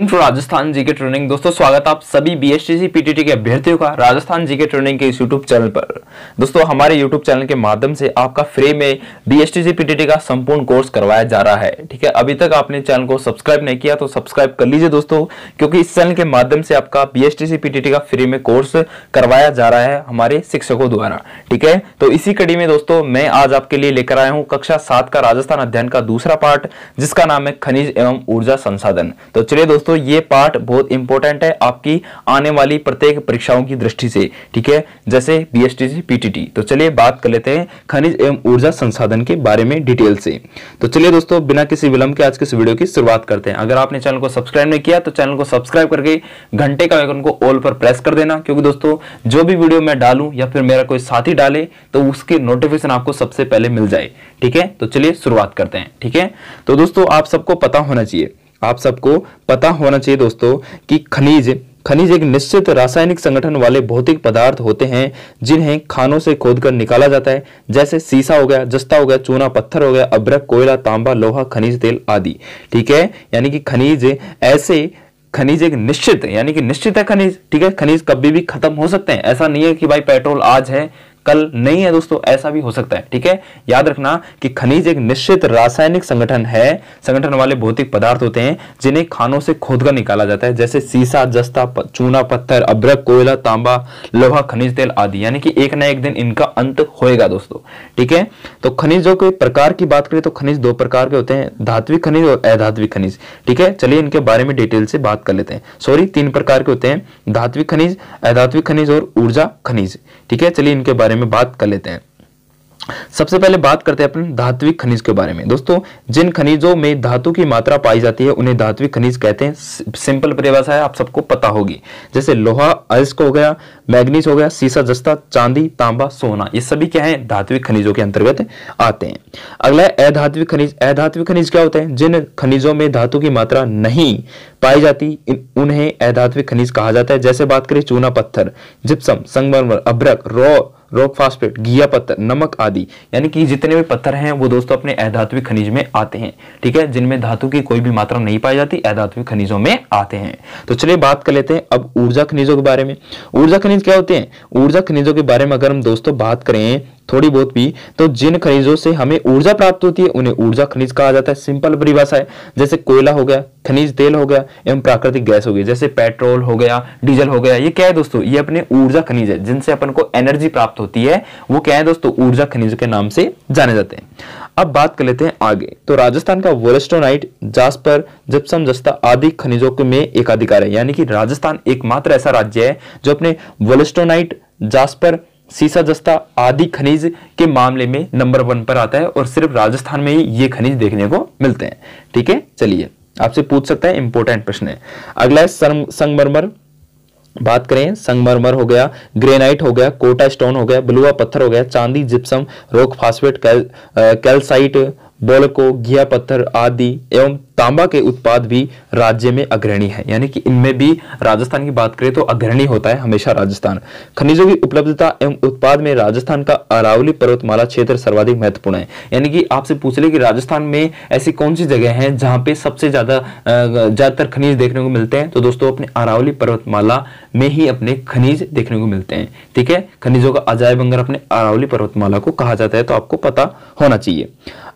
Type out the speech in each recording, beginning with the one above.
Rajasthan GK training. दोस्तों स्वागत आप सभी बीएसटीसी पीटीटी के अभ्यर्थियों का राजस्थान जीके ट्रेनिंग के इस यूट्यूब चैनल पर। दोस्तों हमारे यूट्यूब चैनल के माध्यम से आपका फ्री में बीएसटीसी पीटीटी का संपूर्ण कोर्स करवाया जा रहा है। ठीक है, अभी तक आपने चैनल को सब्सक्राइब नहीं किया तो सब्सक्राइब कर लीजिए दोस्तों, क्योंकि इस चैनल के माध्यम से आपका बीएसटीसी पीटीटी का फ्री में कोर्स करवाया जा रहा है हमारे शिक्षकों द्वारा। ठीक है, तो इसी कड़ी में दोस्तों मैं आज आपके लिए लेकर आया हूँ कक्षा 7 का राजस्थान अध्ययन का दूसरा पार्ट, जिसका नाम है खनिज एवं ऊर्जा संसाधन। तो चलिए दोस्तों ये पार्ट बहुत इंपॉर्टेंट है आपकी आने वाली प्रत्येक परीक्षाओं की दृष्टि से। ठीक है, जैसे बीएसटीसी पीटीटी। तो चलिए बात कर लेते हैं खनिज एवं ऊर्जा संसाधन के बारे में डिटेल से। तो चलिए दोस्तों बिना किसी विलंब के आज के इस वीडियो की शुरुआत करते हैं। अगर आपने चैनल को सब्सक्राइब नहीं किया तो चैनल को सब्सक्राइब करके घंटे का आइकन को ऑल पर प्रेस कर देना, क्योंकि दोस्तों जो भी वीडियो मैं डालूं या फिर मेरा कोई साथी डाले तो उसकी नोटिफिकेशन आपको सबसे पहले मिल जाए। ठीक है, तो चलिए शुरुआत करते हैं। ठीक है, तो दोस्तों आप सबको पता होना चाहिए दोस्तों कि खनिज एक निश्चित रासायनिक संगठन वाले भौतिक पदार्थ होते हैं जिन्हें खानों से खोदकर निकाला जाता है, जैसे सीसा हो गया, जस्ता हो गया, चूना पत्थर हो गया, अभ्रक, कोयला, तांबा, लोहा, खनिज तेल आदि। ठीक है, यानी कि खनिज एक निश्चित यानी कि निश्चित है खनिज। ठीक है, खनिज कभी भी खत्म हो सकते हैं, ऐसा नहीं है कि भाई पेट्रोल आज है कल नहीं है दोस्तों, ऐसा भी हो सकता है। ठीक है, याद रखना कि खनिज एक निश्चित रासायनिक संगठन वाले भौतिक पदार्थ होते हैं जिन्हें खानों से खोदकर निकाला जाता है, जैसे सीसा, जस्ता, चूना पत्थर, अभ्रक, कोयला, तांबा, लोहा, खनिज तेल आदि। यानी कि एक ना एक दिन इनका अंत होएगा दोस्तों। ठीक है, तो खनिजों के प्रकार की बात करें तो खनिज दो प्रकार के होते हैं, धात्विक खनिज और अधात्विक खनिज। ठीक है, चलिए इनके बारे में डिटेल से बात कर लेते हैं। सॉरी, 3 प्रकार के होते हैं, धात्विक खनिज, अधात्विक खनिज और ऊर्जा खनिज। ठीक है, चलिए इनके बारे में बात कर लेते हैं। सबसे पहले बात करते हैं अपन धात्विक खनिज के बारे में। दोस्तों जिन खनिजों में धातु की मात्रा पाई जाती है उन्हें धात्विक खनिज कहते हैं। सिंपल परिभाषा है, आप सबको पता होगी, जैसे लोहा, अयस्क हो गया, मैग्नीज हो गया, सीसा, जस्ता, चांदी, तांबा, सोना, ये सभी क्या है धात्विक खनिजों के अंतर्गत आते हैं। अगला है अधात्विक खनिज। अधात्विक खनिज क्या होते हैं? जिन खनिजों में धातु की मात्रा नहीं पाई जाती उन्हें अधात्विक खनिज कहा जाता है। जैसे बात करें चूना पत्थर, जिप्सम, संगमरमर, अभ्रक, रॉक फास्फेट, घिया पत्थर, नमक आदि। यानी कि जितने भी पत्थर हैं वो दोस्तों अपने अधात्विक खनिज में आते हैं। ठीक है, जिनमें धातु की कोई भी मात्रा नहीं पाई जाती अधात्विक खनिजों में आते हैं। तो चलिए बात कर लेते हैं अब ऊर्जा खनिजों के बारे में। ऊर्जा खनिज क्या होते हैं? ऊर्जा खनिजों के बारे में अगर हम दोस्तों बात करें थोड़ी बहुत भी, तो जिन खनिजों से हमें ऊर्जा प्राप्त होती है उन्हें ऊर्जा खनिज कहा जाता है। सिंपल परिभाषा है, जैसे कोयला हो गया, खनिज तेल हो गया एवं प्राकृतिक गैस हो गई, जैसे पेट्रोल हो गया, डीजल हो गया। ये क्या है दोस्तों? ये अपने ऊर्जा खनिज है जिनसे अपन को एनर्जी प्राप्त होती है, वो क्या है दोस्तों? ऊर्जा खनिज के नाम से जाने जाते हैं। अब बात कर लेते हैं आगे। तो राजस्थान का वोल्स्टोनाइट, जास्पर, जिप्सम, जस्ता आदि खनिजों में एकाधिकार है। यानी कि राजस्थान एकमात्र ऐसा राज्य है जो अपने वोल्स्टोनाइट, जास्पर, सीसा, जस्ता आदि खनिज के मामले में नंबर 1 पर आता है, और सिर्फ राजस्थान में ही ये खनिज देखने को मिलते हैं। ठीक है, चलिए आपसे पूछ सकता है, इंपॉर्टेंट प्रश्न है। अगला है संगमरमर। बात करें संगमरमर हो गया, ग्रेनाइट हो गया, कोटा स्टोन हो गया, बलुआ पत्थर हो गया, चांदी, जिप्सम, रॉक फास्फेट, कैल्साइट, बोलको, घिया पत्थर आदि एवं तांबा के उत्पाद भी राज्य में अग्रणी है। यानी कि इनमें भी राजस्थान की बात करें तो अग्रणी होता है हमेशा राजस्थान। खनिजों की उपलब्धता एवं उत्पाद में राजस्थान का अरावली पर्वतमाला क्षेत्र सर्वाधिक महत्वपूर्ण है। यानी कि आपसे पूछ ले कि राजस्थान में ऐसी कौन सी जगह है जहां पे सबसे ज्यादातर खनिज देखने को मिलते हैं, तो दोस्तों अपने अरावली पर्वतमाला में ही अपने खनिज देखने को मिलते हैं। ठीक है, खनिजों का अजायब अंगर अपने अरावली पर्वतमाला को कहा जाता है, तो आपको पता होना चाहिए।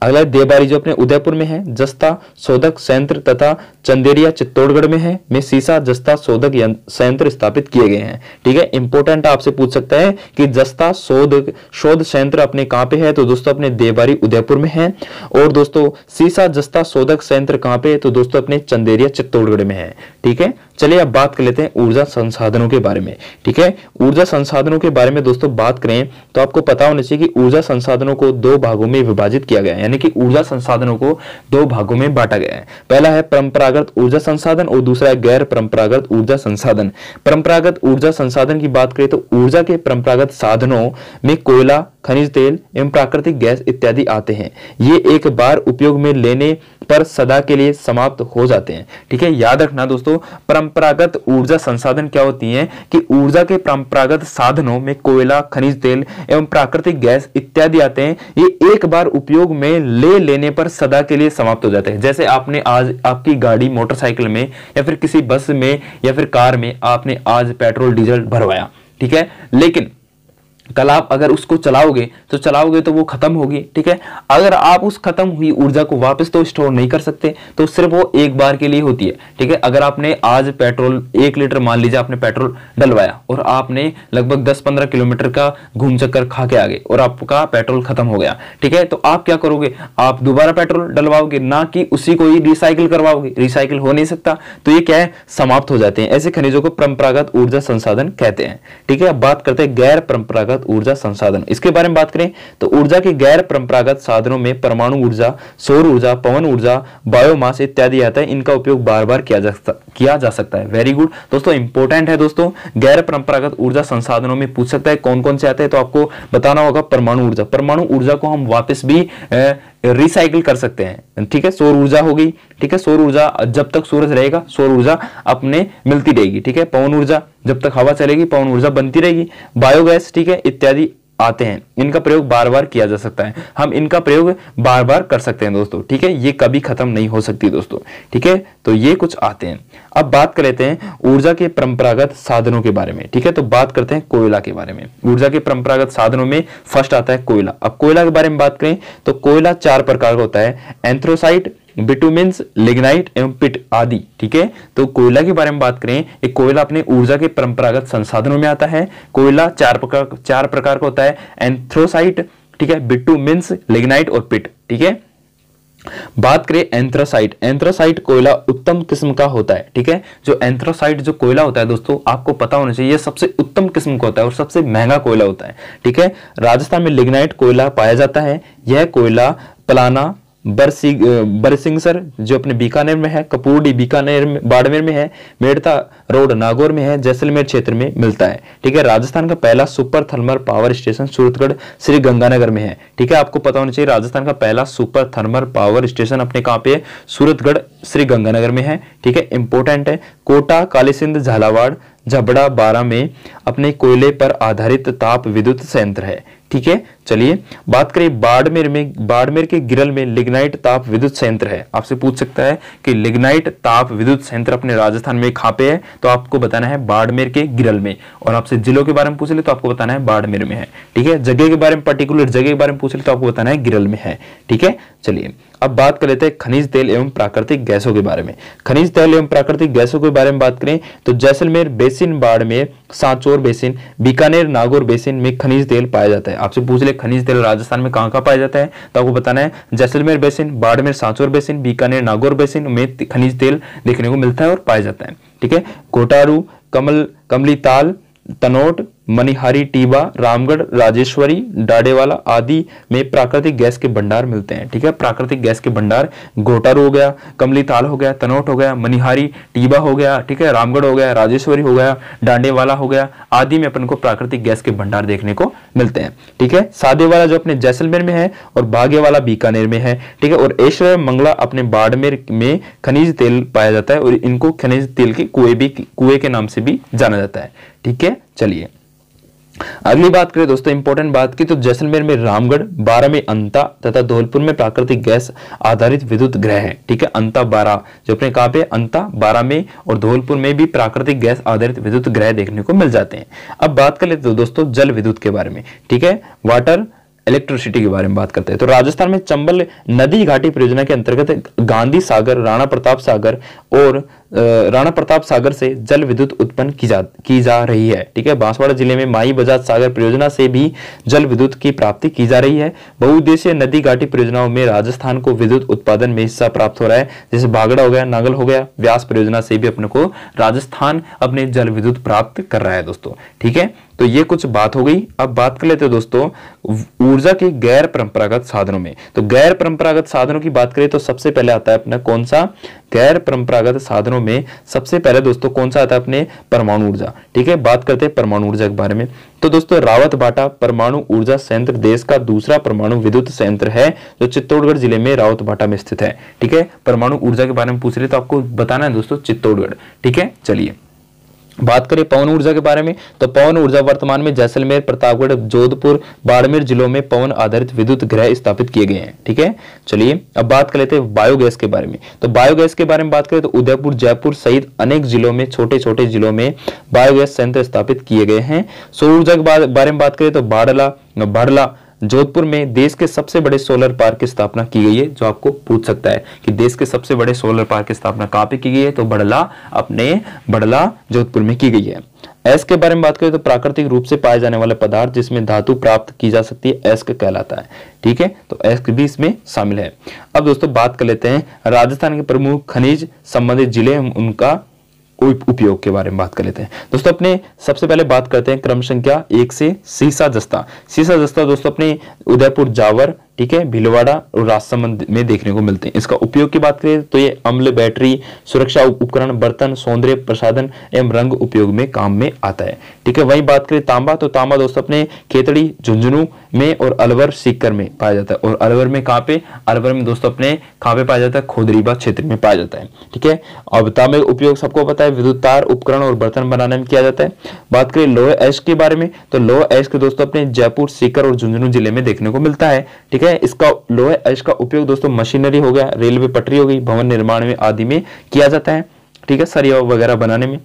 अगला देवबारी जो अपने उदयपुर में है, जस्ता शोधक संयंत्र तथा चंदेरिया चित्तौड़गढ़ में है, में सीसा, जस्ता शोधक संयंत्र स्थापित किए गए हैं। ठीक है, इंपॉर्टेंट आपसे पूछ सकता है कि जस्ता शोध संयंत्र अपने कहां पे है, तो दोस्तों अपने देवबारी उदयपुर में है। और दोस्तों सीसा, जस्ता शोधक संयंत्र कहां पे है, तो दोस्तों अपने चंदेरिया चित्तौड़गढ़ में है। ठीक है, चलिए अब बात कर लेते हैं ऊर्जा संसाधनों के बारे में। ठीक है, ऊर्जा संसाधनों के बारे में दोस्तों बात करें तो आपको पता होना चाहिए कि ऊर्जा संसाधनों को 2 भागों में विभाजित किया गया है। यानी कि ऊर्जा संसाधनों को 2 भागों में बांटा गया है। पहला है परंपरागत ऊर्जा संसाधन और दूसरा है गैर परंपरागत ऊर्जा संसाधन। परंपरागत ऊर्जा संसाधन की बात करें तो ऊर्जा के परंपरागत साधनों में कोयला, खनिज तेल एवं प्राकृतिक गैस इत्यादि आते हैं। ये एक बार उपयोग में लेने पर सदा के लिए समाप्त हो जाते हैं। ठीक है, याद रखना दोस्तों, परंपरागत ऊर्जा संसाधन क्या होती हैं कि ऊर्जा के परंपरागत साधनों में कोयला, खनिज तेल एवं प्राकृतिक गैस इत्यादि आते हैं। ये एक बार उपयोग में ले लेने पर सदा के लिए समाप्त हो जाते हैं। जैसे आपने आज आपकी गाड़ी, मोटरसाइकिल में या फिर किसी बस में या फिर कार में आपने आज पेट्रोल डीजल भरवाया, ठीक है, लेकिन कल आप अगर उसको चलाओगे तो वो खत्म होगी। ठीक है, अगर आप उस खत्म हुई ऊर्जा को वापस तो स्टोर नहीं कर सकते, तो सिर्फ वो एक बार के लिए होती है। ठीक है, अगर आपने आज पेट्रोल 1 लीटर, मान लीजिए आपने पेट्रोल डलवाया और आपने लगभग 10-15 किलोमीटर का घूम चक्कर खा के आ गए और आपका पेट्रोल खत्म हो गया। ठीक है, तो आप क्या करोगे, आप दोबारा पेट्रोल डलवाओगे, ना कि उसी को ही रिसाइकिल करवाओगे। रिसाइकिल हो नहीं सकता, तो ये क्या है, समाप्त हो जाते हैं। ऐसे खनिजों को परंपरागत ऊर्जा संसाधन कहते हैं। ठीक है, अब बात करते हैं गैर परंपरागत ऊर्जा संसाधन। इसके बारे में बात करें तो ऊर्जा के गैर परंपरागत साधनों में परमाणु ऊर्जा, सौर ऊर्जा, पवन ऊर्जा, बायोमास इत्यादि आता है। इनका उपयोग बार बार किया जा सकता है। वेरी गुड दोस्तों, इंपॉर्टेंट है दोस्तों। गैर परंपरागत ऊर्जा संसाधनों में पूछ सकता है कौन कौन से आते हैं, तो आपको बताना होगा परमाणु ऊर्जा। परमाणु ऊर्जा को हम वापस भी रिसाइकिल कर सकते हैं। ठीक है, सौर ऊर्जा हो गई। ठीक है, सौर ऊर्जा जब तक सूरज रहेगा सौर ऊर्जा अपने मिलती रहेगी। ठीक है, पवन ऊर्जा जब तक हवा चलेगी पवन ऊर्जा बनती रहेगी। बायोगैस, ठीक है, इत्यादि आते हैं। इनका प्रयोग बार बार किया जा सकता है, हम इनका प्रयोग बार बार कर सकते हैं दोस्तों। ठीक है, ये कभी खत्म नहीं हो सकती दोस्तों। ठीक है, तो ये कुछ आते हैं। अब बात कर लेते हैं ऊर्जा के परंपरागत साधनों के बारे में। ठीक है, तो बात करते हैं कोयला के बारे में। ऊर्जा के परंपरागत साधनों में फर्स्ट आता है कोयला। अब कोयला के बारे में बात करें तो कोयला 4 प्रकार का होता है, एंथ्रोसाइट, बिटुमेंस, लिग्नाइट एवं पिट आदि। ठीक है, तो कोयला के बारे में बात करें, एक कोयला अपने ऊर्जा के परंपरागत संसाधनों में आता है। कोयला 4 प्रकार का होता है, एंथ्रोसाइट, ठीक है, बिटुमेंस, लिग्नाइट और पिट। ठीक है, बात करें एंथ्रासाइट कोयला उत्तम किस्म का होता है। ठीक है, जो एंथ्रासाइट जो कोयला होता है दोस्तों, आपको पता होना चाहिए, ये सबसे उत्तम किस्म का होता है और सबसे महंगा कोयला होता है। ठीक है, राजस्थान में लिग्नाइट कोयला पाया जाता है। यह कोयला पलाना, बरसिंगसर जो अपने बीकानेर में है, कपूरडी बीकानेर में, बाड़मेर में है, मेड़ता रोड नागौर में है, जैसलमेर क्षेत्र में मिलता है। ठीक है, राजस्थान का पहला super thermal power station Suratgarh Shri Ganganagar में है। ठीक है, आपको पता होना चाहिए राजस्थान का पहला सुपर थर्मल पावर स्टेशन अपने कहां पे है, सूरतगढ़ श्री गंगानगर में है। ठीक है, इंपोर्टेंट है। कोटा, कालीसिंध, झालावाड़, झबड़ा, बारा में अपने कोयले पर आधारित ताप विद्युत संयंत्र है। ठीक है, चलिए बात करें बाड़मेर के गिरल में लिग्नाइट ताप विद्युत संयंत्र है। आपसे पूछ सकता है कि लिग्नाइट ताप विद्युत संयंत्र अपने राजस्थान में कहां पे है, तो आपको बताना है बाड़मेर के गिरल में। और आपसे जिलों के बारे में पूछ ले तो आपको बताना है बाड़मेर में है। ठीक है, जगह के बारे में, पर्टिकुलर जगह के बारे में पूछ ले तो आपको बताना है गिरल में है। ठीक है, चलिए अब बात कर लेते हैं खनिज तेल एवं प्राकृतिक गैसों के बारे में। खनिज तेल एवं प्राकृतिक गैसों के बारे में बात करें तो Jaisalmer basin, Barmer, Sanchore basin, Bikaner, Nagaur basin में खनिज तेल पाया जाता है। आपसे पूछ ले खनिज तेल राजस्थान में कहां पाया जाता है, तो आपको बताना है Jaisalmer basin, Barmer, Sanchore basin, Bikaner, Nagaur basin में खनिज तेल देखने को मिलता है और पाया जाता है। ठीक है, घोटारू, कमलीताल, तनोट, मनिहारी, टीबा, रामगढ़, राजेश्वरी, डाडेवाला आदि में प्राकृतिक गैस के भंडार मिलते हैं। ठीक है, प्राकृतिक गैस के भंडार घोटारू हो गया, कमलीताल हो गया, तनोट हो गया, मनिहारी, टीबा हो गया, ठीक है, रामगढ़ हो गया, राजेश्वरी हो गया, डाडेवाला हो गया, आदि में अपन को प्राकृतिक गैस के भंडार देखने को मिलते हैं। ठीक है, सादेवाला जो अपने जैसलमेर में है और बागेवाला बीकानेर में है। ठीक है, और ऐश्वर्य मंगला अपने बाड़मेर में खनिज तेल पाया जाता है और इनको खनिज तेल के कुएं के नाम से भी जाना जाता है। ठीक है, चलिए अगली बात करें दोस्तों, इंपॉर्टेंट बात की तो जैसलमेर में रामगढ़, बारा में अंता तथा धौलपुर में प्राकृतिक गैस आधारित विद्युत गृह है। ठीक है, अंता, बारा जो अपने कहां पे, अंता, बारा में और धौलपुर में भी प्राकृतिक गैस आधारित विद्युत गृह देखने को मिल जाते हैं। अब बात कर लेते हैं दोस्तों जल विद्युत के बारे में। ठीक है, वाटर इलेक्ट्रिसिटी के बारे में बात करते हैं तो राजस्थान में चंबल नदी घाटी परियोजना के अंतर्गत गांधी सागर, राणा प्रताप सागर और राणा प्रताप सागर से जल विद्युत उत्पन्न की जा रही है। ठीक है, बांसवाड़ा जिले में माई बजाज सागर परियोजना से भी जल विद्युत की प्राप्ति की जा रही है। बहुउद्देशीय नदी घाटी परियोजनाओं में राजस्थान को विद्युत उत्पादन में हिस्सा प्राप्त हो रहा है, जैसे भागड़ा हो गया, नागल हो गया। व्यास परियोजना से भी अपने को राजस्थान अपने जल विद्युत प्राप्त कर रहा है दोस्तों। ठीक है, तो ये कुछ बात हो गई। अब बात कर लेते हैं दोस्तों ऊर्जा के गैर परंपरागत साधनों में। तो गैर परंपरागत साधनों की बात करें तो सबसे पहले आता है अपना कौन सा, गैर परंपरागत साधनों संसाधनों में सबसे पहले दोस्तों कौन सा आता है अपने परमाणु ऊर्जा। ठीक है, बात करते हैं परमाणु ऊर्जा के बारे में। तो दोस्तों रावतभाटा परमाणु ऊर्जा संयंत्र देश का दूसरा परमाणु विद्युत संयंत्र है जो चित्तौड़गढ़ जिले में रावतभाटा में स्थित है। ठीक है, परमाणु ऊर्जा के बारे में पूछ रहे तो आपको बताना है दोस्तों चित्तौड़गढ़। ठीक है, चलिए बात करें पवन ऊर्जा के बारे में। तो पवन ऊर्जा वर्तमान में जैसलमेर, प्रतापगढ़, जोधपुर, बाड़मेर जिलों में पवन आधारित विद्युत गृह स्थापित किए गए हैं। ठीक है, चलिए अब बात कर लेते हैं बायोगैस के बारे में। तो बायोगैस के बारे में बात करें तो उदयपुर, जयपुर सहित अनेक जिलों में, छोटे छोटे जिलों में बायोगैस संयंत्र स्थापित किए गए हैं। सौर ऊर्जा के बारे में बात करें तो बाड़ला जोधपुर में देश के सबसे बड़े सोलर पार्क की स्थापना की गई है। जो आपको पूछ सकता है कि देश के सबसे बड़े सोलर पार्क की स्थापना कहां पे की गई है, तो बड़ला जोधपुर में की गई है। एस के बारे में बात करें तो प्राकृतिक रूप से पाए जाने वाले पदार्थ जिसमें धातु प्राप्त की जा सकती है, एस्क कहलाता है। ठीक है, तो एस्क भी इसमें शामिल है। अब दोस्तों बात कर लेते हैं राजस्थान के प्रमुख खनिज संबंधित जिले, उनका उपयोग के बारे में बात कर लेते हैं। दोस्तों अपने सबसे पहले बात करते हैं क्रम संख्या 1 से सीसा जस्ता दोस्तों अपने उदयपुर, जावर, ठीक है, भीलवाड़ा और राजसमंद में देखने को मिलते हैं। इसका उपयोग की बात करें तो ये अम्ल, बैटरी, सुरक्षा उपकरण, बर्तन, सौंदर्य प्रसाधन एवं रंग उपयोग में काम में आता है। ठीक है, वहीं बात करें तांबा, तो तांबा दोस्तों अपने खेतड़ी, झुंझुनू में और अलवर, सीकर में पाया जाता है। और अलवर में कहां पे, अलवर में दोस्तों अपने कहां पे पाया जाता है, खोदरीबा क्षेत्र में पाया जाता है। ठीक है, अब तांबे का उपयोग सबको पता है, विद्युत तार, उपकरण और बर्तन बनाने में किया जाता है। बात करें लोहे ऐश के बारे में, तो लोहे ऐश के दोस्तों अपने जयपुर, सीकर और झुंझुनू जिले में देखने को मिलता है। ठीक है, इसका लोहे ऐश का उपयोग दोस्तों मशीनरी हो गया, रेलवे पटरी हो गई, भवन निर्माण में आदि में किया जाता है। ठीक है, सरिया वगैरह बनाने में।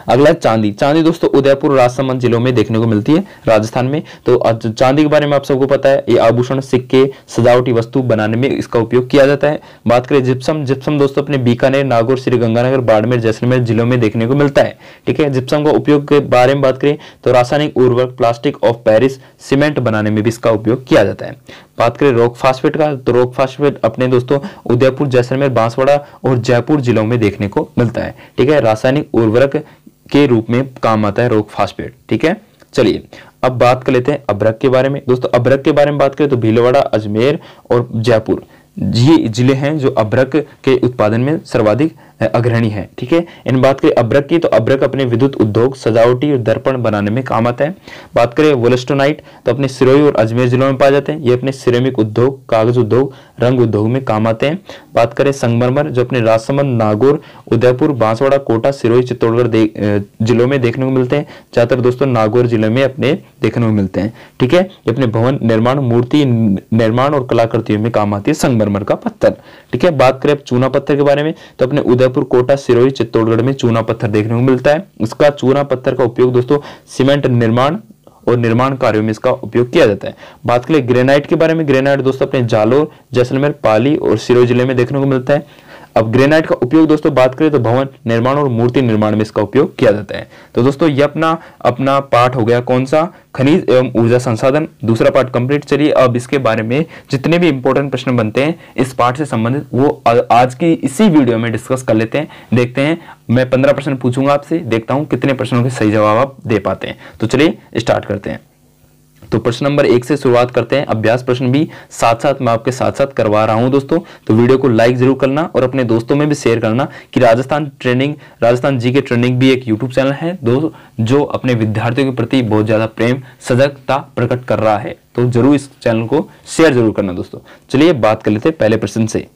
अगला चांदी दोस्तों उदयपुर, राजसमंद जिलों में देखने को मिलती है, राजस्थान में। तो चांदी के बारे में आप सबको पता है, ये आभूषण, सिक्के, सजावटी वस्तु बनाने में इसका उपयोग किया जाता है। बात करें जिप्सम दोस्तों अपने बीकानेर, नागौर, श्री गंगानगर, बाड़मेर, जैसलमेर जिलों में देखने को मिलता है। ठीक है, जिप्सम का उपयोग के बारे में बात करें तो रासायनिक उर्वरक, प्लास्टिक ऑफ पेरिस, सीमेंट बनाने में भी इसका उपयोग किया जाता है। बात करें रॉक फास्फेट का, तो रॉक फास्फेट अपने दोस्तों उदयपुर, जैसलमेर, बांसवाड़ा और जयपुर जिलों में देखने को मिलता है। ठीक है, रासायनिक उर्वरक के रूप में काम आता है रॉक फास्फेट। ठीक है, चलिए अब बात कर लेते हैं अभ्रक के बारे में। दोस्तों अभ्रक के बारे में बात करें तो भीलवाड़ा, अजमेर और जयपुर ये जिले हैं जो अभ्रक के उत्पादन में सर्वाधिक अग्रणी है। ठीक है, इन बात करें अभ्रक की, तो अभ्रक अपने विद्युत उद्योग, सजावटी और दर्पण बनाने में काम आता है। बात करें वोल्स्टोनाइट, तो अपने सिरोही और अजमेर जिलों में पाए जाते हैं। ये अपने सिरेमिक उद्योग, कागज उद्योग, रंग उद्योग में काम आते हैं। बात करें संगमरमर, जो अपने राजसमंद, नागौर, उदयपुर, बांसवाड़ा, कोटा, सिरोही, चित्तौड़गढ़ जिलों में देखने को मिलते हैं। ज्यादातर दोस्तों नागौर जिले में अपने देखने को मिलते हैं। ठीक है, ये अपने भवन निर्माण, मूर्ति निर्माण और कलाकृतियों में काम आती है संगमरमर का पत्थर। ठीक है, बात करें चूना पत्थर के बारे में, तो अपने उदयपुर, कोटा, सिरोही, चित्तौड़गढ़ में चूना पत्थर देखने को मिलता है। इसका चूना पत्थर का उपयोग दोस्तों सीमेंट निर्माण और निर्माण कार्यों में इसका उपयोग किया जाता है। बात करें ग्रेनाइट के बारे में, ग्रेनाइट दोस्तों अपने जालोर, जैसलमेर, पाली और सिरोही जिले में देखने को मिलता है। अब ग्रेनाइट का उपयोग दोस्तों बात करें तो भवन निर्माण और मूर्ति निर्माण में इसका उपयोग किया जाता है। तो दोस्तों ये अपना पार्ट हो गया कौन सा, खनिज एवं ऊर्जा संसाधन। दूसरा पार्ट कंप्लीट। चलिए अब इसके बारे में जितने भी इंपॉर्टेंट प्रश्न बनते हैं इस पार्ट से संबंधित वो आज की इसी वीडियो में डिस्कस कर लेते हैं। देखते हैं, मैं 15 प्रश्न पूछूंगा आपसे, देखता हूं कितने प्रश्नों के सही जवाब आप दे पाते हैं। तो चलिए स्टार्ट करते हैं। तो प्रश्न नंबर 1 से शुरुआत करते हैं। अभ्यास प्रश्न भी साथ साथ मैं आपके साथ साथ करवा रहा हूं दोस्तों, तो वीडियो को लाइक जरूर करना और अपने दोस्तों में भी शेयर करना कि राजस्थान जी के ट्रेनिंग भी एक यूट्यूब चैनल है जो अपने विद्यार्थियों के प्रति बहुत ज्यादा प्रेम, सजगता प्रकट कर रहा है। तो जरूर इस चैनल को शेयर जरूर करना दोस्तों। चलिए बात कर लेते हैं पहले प्रश्न से।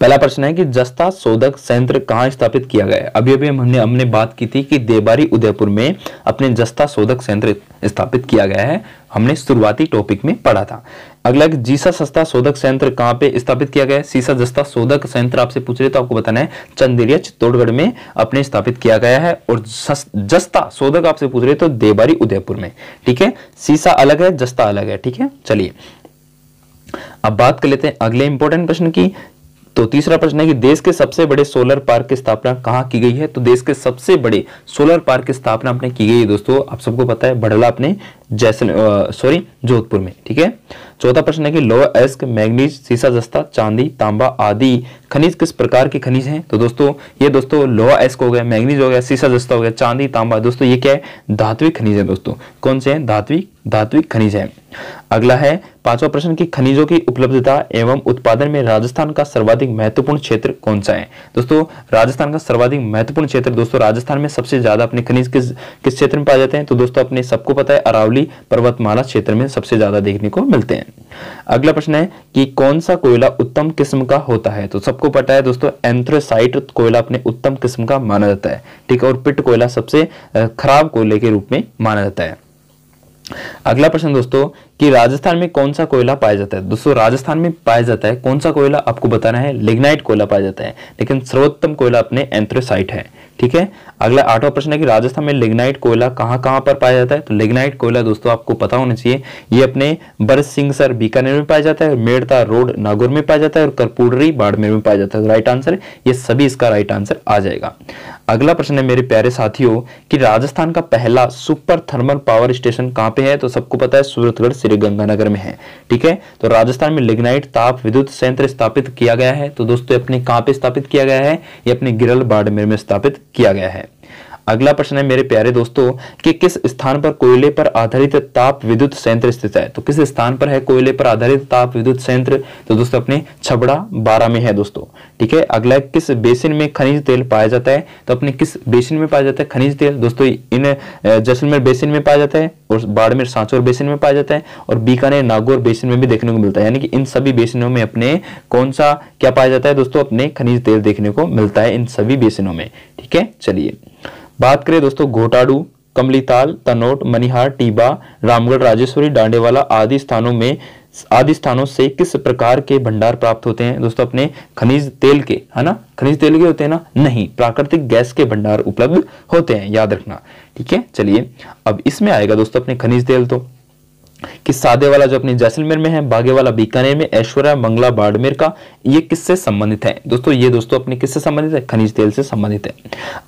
पहला प्रश्न है कि जस्ता शोधक संयंत्र कहां स्थापित किया गया है। अभी हमने बात की थी कि देबारी उदयपुर में अपने जस्ता शोधक संयंत्र स्थापित किया गया है, हमने शुरुआती टॉपिक में पढ़ा था। अगला जीसा जस्ता शोधक संयंत्र कहां पे स्थापित किया गया है। सीसा जस्ता शोधक संयंत्र आपसे पूछ रहे तो आपको बताना है चंदेरिया, चित्तौड़गढ़ में अपने स्थापित किया गया है। और जस्ता शोधक आपसे पूछ रहे तो देबारी उदयपुर में। ठीक है, सीसा अलग है, जस्ता अलग है। ठीक है, चलिए अब बात कर लेते हैं अगले इंपॉर्टेंट प्रश्न की। तो तीसरा प्रश्न है कि देश के सबसे बड़े सोलर पार्क की स्थापना कहां की गई है। तो देश के सबसे बड़े सोलर पार्क की स्थापना अपने की गई है दोस्तों, आप सबको पता है बड़ला अपने जोधपुर में। ठीक है, चौथा प्रश्न है कि लोह अयस्क, मैग्नीज, सीसा जस्ता, चांदी, तांबा आदि खनिज किस प्रकार के खनिज हैं? तो दोस्तों ये दोस्तों लोह अयस्क हो गया, मैग्नीज हो गया, सीसा जस्ता हो गया, चांदी, तांबा, दोस्तों ये क्या है? धात्विक खनिज है दोस्तों। कौन से हैं? धात्विक खनिज है। अगला है पांचवा प्रश्न की खनिजों की उपलब्धता एवं उत्पादन में राजस्थान का सर्वाधिक महत्वपूर्ण क्षेत्र कौन सा है? दोस्तों राजस्थान का सर्वाधिक महत्वपूर्ण क्षेत्र, दोस्तों राजस्थान में सबसे ज्यादा अपने खनिज किस क्षेत्र में पाए जाते हैं? तो दोस्तों अपने सबको पता है अरावली पर्वतमाला क्षेत्र में सबसे ज्यादा देखने को मिलते हैं। अगला प्रश्न है कि कौन सा कोयला उत्तम किस्म का होता है? तो सबको पता है दोस्तों एंथ्रेसाइट कोयला अपने उत्तम किस्म का माना जाता है, ठीक है, और पिट कोयला सबसे खराब कोयले के रूप में माना जाता है। अगला प्रश्न दोस्तों कि राजस्थान में कौन सा कोयला पाया जाता है? दोस्तों राजस्थान में पाया जाता है कौन सा कोयला? आपको बताना है लिग्नाइट कोयला पाया जाता है, लेकिन सर्वोत्तम कोयला अपने एंथ्रेसाइट है, ठीक है। अगला आठवां प्रश्न है कि राजस्थान में लिग्नाइट कोयला कहां पर पाया जाता है? तो लिग्नाइट कोयला दोस्तों आपको पता होना चाहिए, ये अपने बरसिंहसर बीकानेर में पाया जाता है, मेड़ता रोड नागौर में पाया जाता है और कर्पूरी बाड़मेर में पाया जाता है। राइट आंसर ये सभी इसका राइट आंसर आ जाएगा। अगला प्रश्न है मेरे प्यारे साथियों कि राजस्थान का पहला सुपर थर्मल पावर स्टेशन कहां पे है? तो सबको पता है सूरतगढ़ श्रीगंगानगर में है, ठीक है। तो राजस्थान में लिग्नाइट ताप विद्युत संयंत्र स्थापित किया गया है, तो दोस्तों अपने कहां पे स्थापित किया गया है? ये अपने गिरल बाड़मेर में स्थापित किया गया है। अगला प्रश्न है मेरे प्यारे दोस्तों कि किस स्थान पर कोयले पर आधारित ताप विद्युत संयंत्र स्थित है? तो किस स्थान पर है कोयले पर आधारित ताप विद्युत संयंत्र? तो दोस्तों अपने छबड़ा बारा में है दोस्तों, ठीक है। अगला किस बेसिन में खनिज तेल पाया जाता है? तो अपने किस बेसिन में पाया जाता है खनिज तेल? दोस्तों इन जैसलमेर बेसिन में पाया जाता है और बाड़मेर सांचौर बेसिन में पाया जाता है और बीकानेर नागौर बेसिन में भी देखने को मिलता है, यानी कि इन सभी बेसिनों में अपने कौन सा क्या पाया जाता है दोस्तों? अपने खनिज तेल देखने को मिलता है इन सभी बेसिनों में, ठीक है। चलिए बात करें दोस्तों घोटाडू, कमलीताल, तनोट, मनिहार, टीबा, रामगढ़, राजेश्वरी, डांडेवाला आदि स्थानों से किस प्रकार के भंडार प्राप्त होते हैं? दोस्तों अपने खनिज तेल के, है ना, खनिज तेल के होते हैं ना? नहीं, प्राकृतिक गैस के भंडार उपलब्ध होते हैं, याद रखना, ठीक है। चलिए अब इसमें आएगा दोस्तों अपने खनिज तेल तो कि सादे वाला जो अपनी जैसलमेर में है, बागे वाला बीकानेर में, ऐश्वर्या मंगला बाड़मेर का, ये किससे संबंधित है? दोस्तों ये दोस्तों अपने किससे संबंधित है? खनिज तेल से संबंधित है।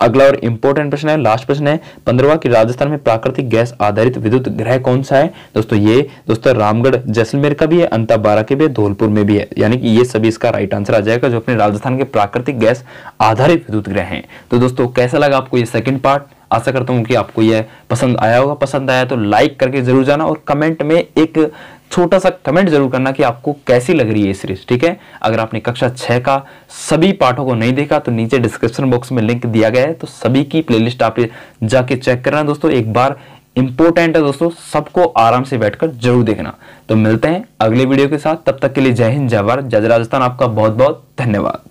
अगला और इंपॉर्टेंट प्रश्न है, लास्ट प्रश्न है 15वां कि राजस्थान में प्राकृतिक गैस आधारित विद्युत ग्रह कौन सा है? दोस्तों ये दोस्तों रामगढ़ जैसलमेर का भी है, अंता बारा के भी है, धौलपुर में भी है, यानी कि ये सभी इसका राइट आंसर आ जाएगा जो अपने राजस्थान के प्राकृतिक गैस आधारित विद्युत ग्रह हैं। तो दोस्तों कैसा लगा आपको ये सेकंड पार्ट? आशा करता हूं कि आपको यह पसंद आया होगा। पसंद आया तो लाइक करके जरूर जाना और कमेंट में एक छोटा सा कमेंट जरूर करना कि आपको कैसी लग रही है ये सीरीज, ठीक है। अगर आपने कक्षा 6 का सभी पाठों को नहीं देखा तो नीचे डिस्क्रिप्शन बॉक्स में लिंक दिया गया है, तो सभी की प्लेलिस्ट आप जाके चेक करना दोस्तों, एक बार इंपॉर्टेंट है दोस्तों, सबको आराम से बैठकर जरूर देखना। तो मिलते हैं अगले वीडियो के साथ, तब तक के लिए जय हिंद, जय भारत, जय राजस्थान। आपका बहुत बहुत धन्यवाद।